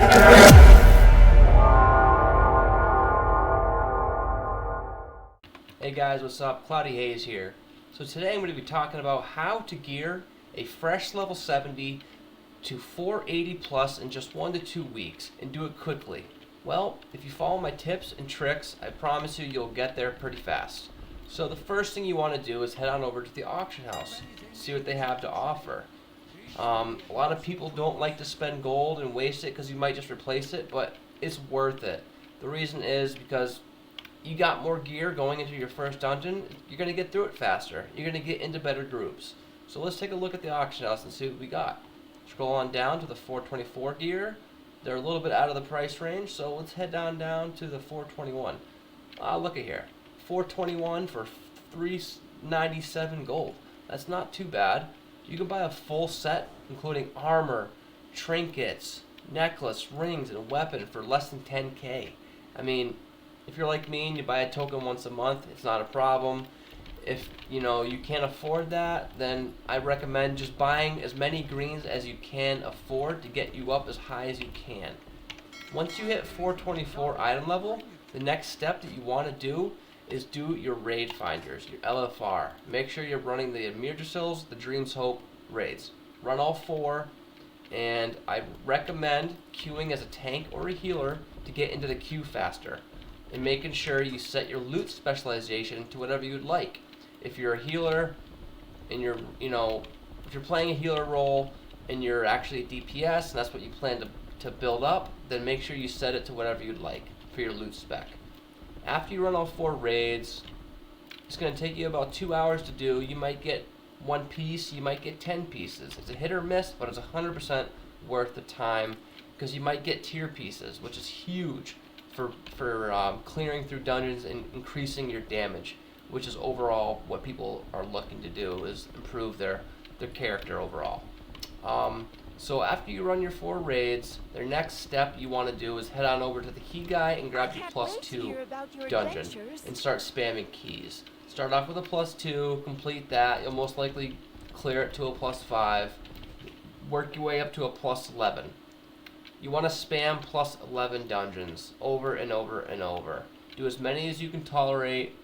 Hey guys, what's up? Cloudy Haze here. So today I'm going to be talking about how to gear a fresh level 70 to 480 plus in just 1 to 2 weeks and do it quickly. Well, if you follow my tips and tricks, I promise you'll get there pretty fast. So the first thing you want to do is head on over to the auction house, see what they have to offer. A lot of people don't like to spend gold and waste it because you might just replace it, but it's worth it. The reason is because you got more gear going into your first dungeon, you're going to get through it faster. You're going to get into better groups. So let's take a look at the auction house and see what we got. Scroll on down to the 424 gear. They're a little bit out of the price range, so let's head down to the 421. Look at here. 421 for 397 gold. That's not too bad. You can buy a full set, including armor, trinkets, necklace, rings, and a weapon for less than 10k. I mean, if you're like me and you buy a token once a month, it's not a problem. If you can't afford that, then I recommend just buying as many greens as you can afford to get you up as high as you can. Once you hit 424 item level, the next step that you want to do is do your raid finders, your LFR. Make sure you're running the Amirdrassils, the Dreams Hope raids. Run all 4, and I recommend queuing as a tank or a healer to get into the queue faster. And making sure you set your loot specialization to whatever you'd like. If you're a healer and if you're playing a healer role and you're actually a DPS and that's what you plan to build up, then make sure you set it to whatever you'd like for your loot spec. After you run all 4 raids, it's going to take you about 2 hours to do. You might get 1 piece, you might get 10 pieces. It's a hit or miss, but it's 100% worth the time because you might get tier pieces, which is huge for clearing through dungeons and increasing your damage, which is overall what people are looking to do, is improve their character overall. So after you run your 4 raids, their next step you want to do is head on over to the key guy and grab your +2 dungeon and start spamming keys. Start off with a +2, complete that, you'll most likely clear it to a +5, work your way up to a +11. You want to spam +11 dungeons over and over and over. Do as many as you can tolerate.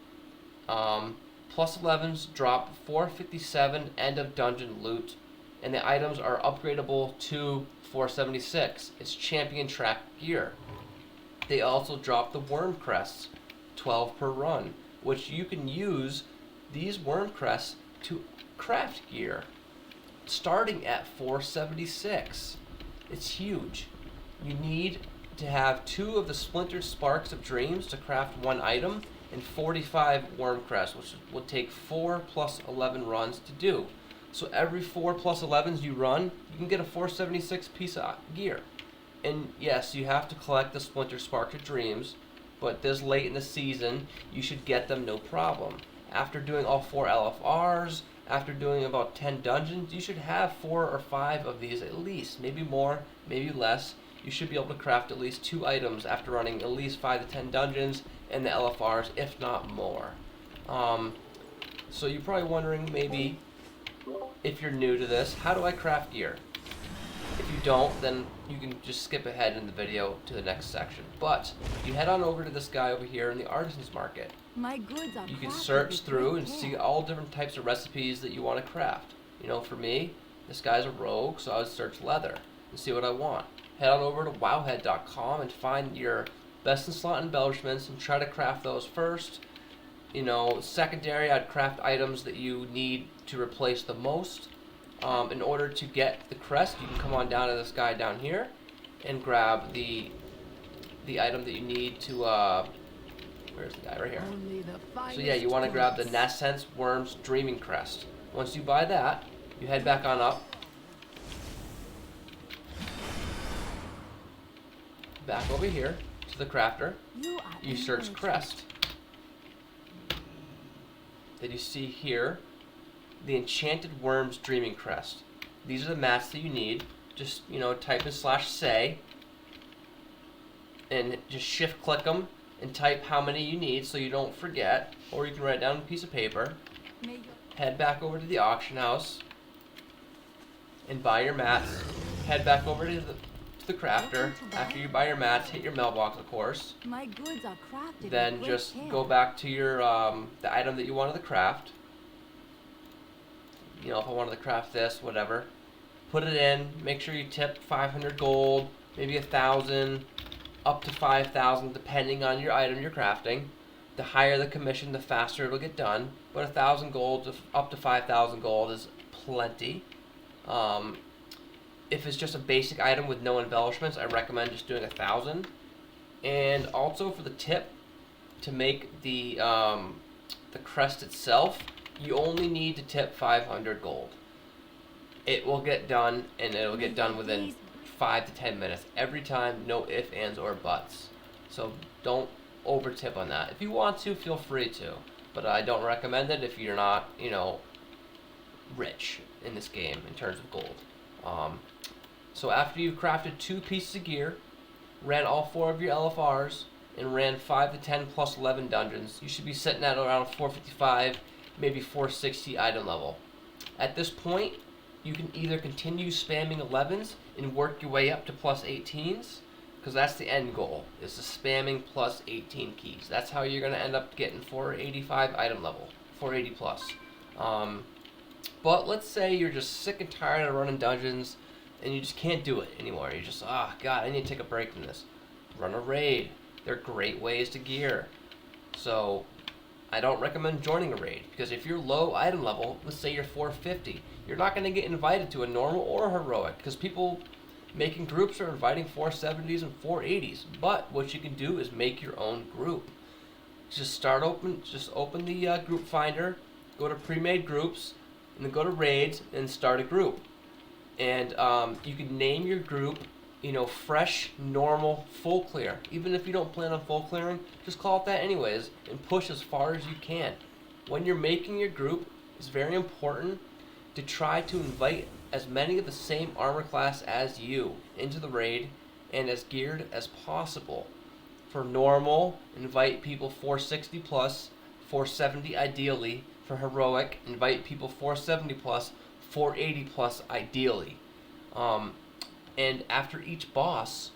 +11s drop 457 end of dungeon loot, and the items are upgradable to 476. It's champion track gear. They also drop the worm crests, 12 per run, which you can use these worm crests to craft gear, starting at 476. It's huge. You need to have 2 of the splintered sparks of dreams to craft 1 item, and 45 worm crests, which will take 4 + 11 runs to do. So every 4 + 11s you run, you can get a 476 piece of gear. And yes, you have to collect the splintered sparks of dreams, but this late in the season, you should get them no problem. After doing all 4 LFRs, after doing about 10 dungeons, you should have 4 or 5 of these at least, maybe more, maybe less. You should be able to craft at least 2 items after running at least 5 to 10 dungeons and the LFRs, if not more. So you're probably wondering, maybe, if you're new to this, how do I craft gear? If you don't, then you can just skip ahead in the video to the next section. But you head on over to this guy over here in the Artisans Market. My goods are You can search through and see all different types of recipes that you want to craft. For me, this guy's a rogue, so I would search leather and see what I want. Head on over to wowhead.com and find your best in slot embellishments and try to craft those first. Secondary, I'd craft items that you need to replace the most. In order to get the crest, you can come on down to this guy down here and grab the item that you need to, where's the guy? Right here. So yeah, you want to grab the Nascence Worms Dreaming Crest. Once you buy that, you head back on up. Back over here to the crafter. You search crest. Then you see here the Enchanted Worms Dreaming Crest. These are the mats that you need. Just type in /say and just shift click them and type how many you need so you don't forget, or you can write it down on a piece of paper. Head back over to the auction house and buy your mats. Head back over to the crafter. After you buy your mats, hit your mailbox, of course. My goods are crafted. Then just go back to your the item that you wanted to craft. You know, if I wanted to craft this, whatever. Put it in. Make sure you tip 500 gold, maybe 1,000, up to 5,000, depending on your item you're crafting. The higher the commission, the faster it'll get done. But 1,000 gold up to 5,000 gold is plenty. If it's just a basic item with no embellishments, I recommend just doing 1,000. And also for the tip, to make the crest itself, you only need to tip 500 gold. It will get done, and it'll get done within 5 to 10 minutes. Every time, no ifs, ands, or buts. So don't over tip on that. If you want to, feel free to. But I don't recommend it if you're not, you know, rich in this game in terms of gold. So after you've crafted 2 pieces of gear, ran all 4 of your LFRs, and ran 5 to 10 plus 11 dungeons, you should be sitting at around 455, maybe 460 item level. At this point, you can either continue spamming 11s and work your way up to plus 18s, because that's the end goal, is the spamming plus 18 keys. That's how you're going to end up getting 485 item level, 480 plus. But let's say you're just sick and tired of running dungeons, and you just can't do it anymore. You're just, oh god, I need to take a break from this. Run a raid. They're great ways to gear. So, I don't recommend joining a raid, because if you're low item level, let's say you're 450, you're not going to get invited to a normal or a heroic, because people making groups are inviting 470s and 480s. But what you can do is make your own group. Just open the group finder, go to pre-made groups, and then go to raids and start a group. And you can name your group, you know, fresh, normal, full clear. Even if you don't plan on full clearing, just call it that anyways and push as far as you can. When you're making your group, it's very important to try to invite as many of the same armor class as you into the raid and as geared as possible. For normal, invite people 460 plus, 470 ideally. For heroic, invite people 470 plus, 480 plus ideally. And after each boss,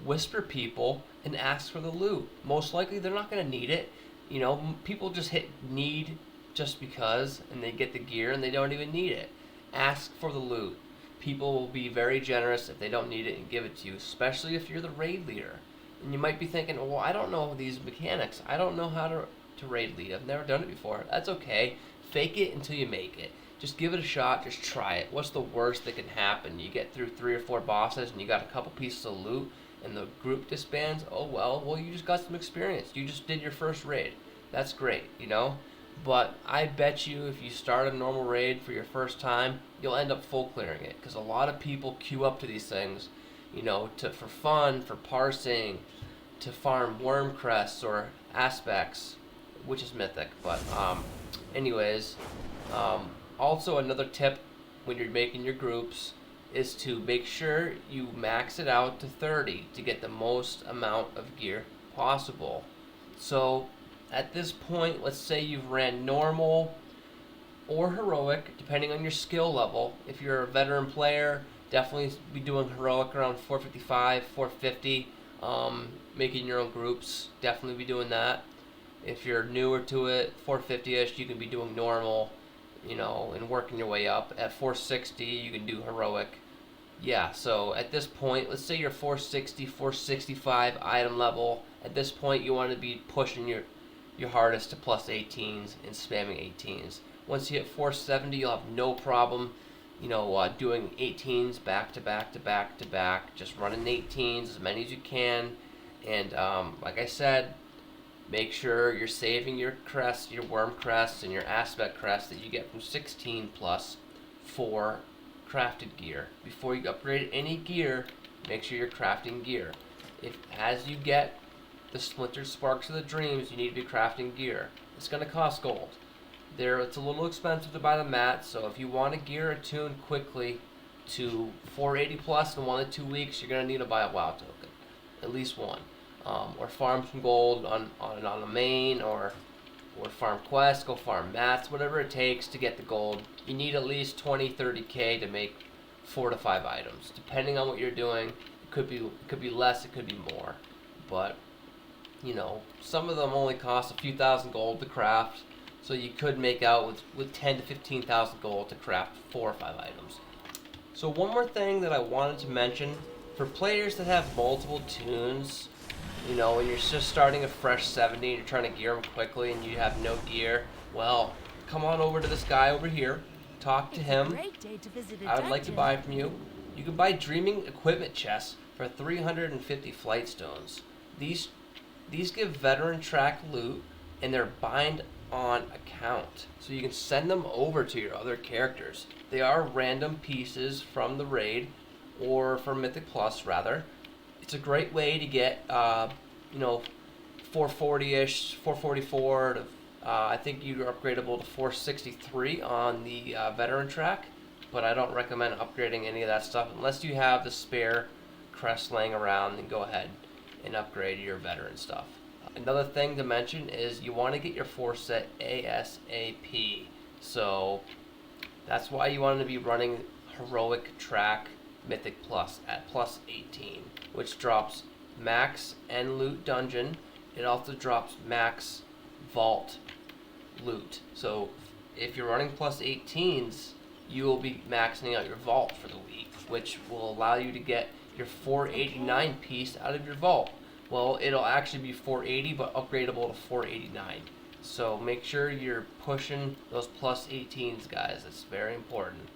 whisper people and ask for the loot. Most likely they're not going to need it. You know, people just hit need just because, and they get the gear and they don't even need it. Ask for the loot. People will be very generous if they don't need it and give it to you, especially if you're the raid leader. And you might be thinking, well, I don't know these mechanics. I don't know how to raid lead. I've never done it before. That's okay. Fake it until you make it. Just give it a shot. Just try it. What's the worst that can happen? You get through 3 or 4 bosses and you got a couple pieces of loot and the group disbands. Oh, well, you just got some experience. You just did your first raid. That's great, you know? But I bet you if you start a normal raid for your first time, you'll end up full clearing it. Because a lot of people queue up to these things, you know, for fun, for parsing, to farm worm crests or aspects, which is mythic. But anyways, also another tip when you're making your groups is to make sure you max it out to 30 to get the most amount of gear possible. So at this point, let's say you've ran normal or heroic, depending on your skill level. If you're a veteran player, definitely be doing heroic around 455, 450, making your own groups, definitely be doing that. If you're newer to it, 450-ish, you can be doing normal, you know, and working your way up. At 460, you can do heroic. Yeah, so at this point, let's say you're 460, 465 item level. At this point, you want to be pushing your hardest to plus 18s and spamming 18s. Once you hit 470, you'll have no problem, you know, doing 18s back to back to back to back. Just running 18s, as many as you can. And like I said, make sure you're saving your crests, your worm crests, and your aspect crests that you get from 16 plus for crafted gear. Before you upgrade any gear, make sure you're crafting gear. If as you get the splintered sparks of the dreams, you need to be crafting gear. It's going to cost gold. It's a little expensive to buy the mats, so if you want to gear attune quickly to 480 plus in 1 to 2 weeks, you're going to need to buy a WoW token, at least one. Or farm some gold on a main, or farm quests, go farm mats, whatever it takes to get the gold. You need at least 20-30k to make 4 to 5 items. Depending on what you're doing, it Could be less, it could be more, but you know, some of them only cost a few thousand gold to craft, so you could make out with 10 to 15,000 gold to craft 4 or 5 items. So one more thing that I wanted to mention, for players that have multiple tunes, you know, when you're just starting a fresh 70 and you're trying to gear them quickly and you have no gear, well, come on over to this guy over here, talk to him. I would like to buy from you. You can buy Dreaming Equipment Chests for 350 flight stones. These give veteran track loot, and they're bind on account, so you can send them over to your other characters. They are random pieces from the raid, or from Mythic Plus rather. It's a great way to get, 440-ish, 444 to, I think you're upgradable to 463 on the veteran track, but I don't recommend upgrading any of that stuff unless you have the spare crest laying around. Then go ahead and upgrade your veteran stuff. Another thing to mention is you want to get your force set ASAP. So that's why you want to be running Heroic Track Mythic Plus at plus 18, which drops max end loot dungeon. It also drops max vault loot. So if you're running plus 18s, you will be maxing out your vault for the week, which will allow you to get your 489 piece out of your vault. Well, it'll actually be 480, but upgradable to 489. So make sure you're pushing those plus 18s, guys. It's very important.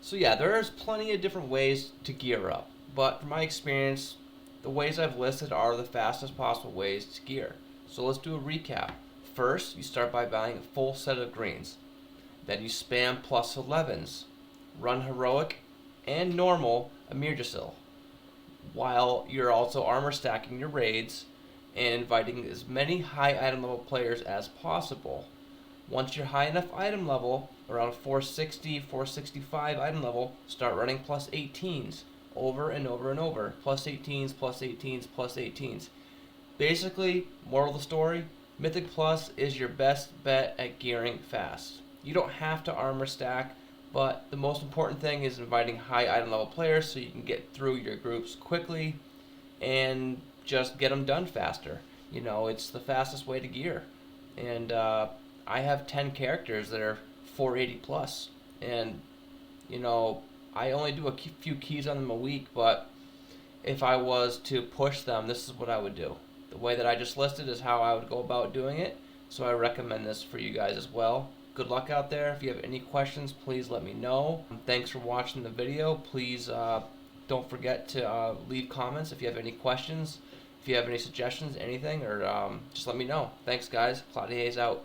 So yeah, there's plenty of different ways to gear up, but from my experience, the ways I've listed are the fastest possible ways to gear. So let's do a recap. First, you start by buying a full set of greens. Then you spam plus 11s. Run heroic and normal Amirdrassil, while you're also armor stacking your raids and inviting as many high item level players as possible. Once you're high enough item level, around 460, 465 item level, start running plus 18s over and over and over. Plus 18s, plus 18s, plus 18s. Basically, moral of the story, Mythic Plus is your best bet at gearing fast. You don't have to armor stack, but the most important thing is inviting high item level players so you can get through your groups quickly and just get them done faster. You know, it's the fastest way to gear. And I have 10 characters that are 480 plus, and you know, I only do a few keys on them a week, but if I was to push them, this is what I would do. The way that I just listed is how I would go about doing it, so I recommend this for you guys as well. Good luck out there. If you have any questions, please let me know. Thanks for watching the video. Please don't forget to leave comments if you have any questions, if you have any suggestions, anything, or just let me know. Thanks, guys. Cloudy Haze out.